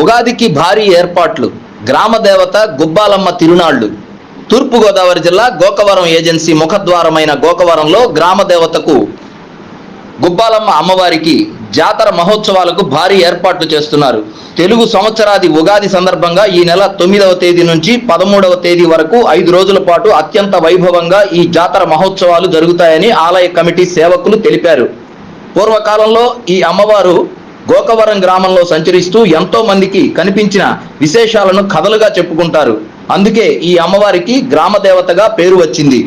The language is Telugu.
ఉగాదికి భారీ ఏర్పాట్లు. గ్రామ దేవత గుబ్బాలమ్మ తిరునాళ్లు. తూర్పుగోదావరి జిల్లా గోకవరం ఏజెన్సీ ముఖద్వారమైన గోకవరంలో గ్రామ దేవతకు గుబ్బాలమ్మ అమ్మవారికి జాతర మహోత్సవాలకు భారీ ఏర్పాట్లు చేస్తున్నారు. తెలుగు సంవత్సరాది ఉగాది సందర్భంగా ఈ నెల 9వ తేదీ నుంచి 13వ తేదీ వరకు 5 రోజుల పాటు అత్యంత వైభవంగా ఈ జాతర మహోత్సవాలు జరుగుతాయని ఆలయ కమిటీ సేవకులు తెలిపారు. పూర్వకాలంలో ఈ అమ్మవారు గోకవరం గ్రామంలో సంచరిస్తూ ఎంతో మందికి కనిపించిన విశేషాలను కథలుగా చెప్పుకుంటారు. అందుకే ఈ అమ్మవారికి గ్రామ దేవతగా పేరు వచ్చింది.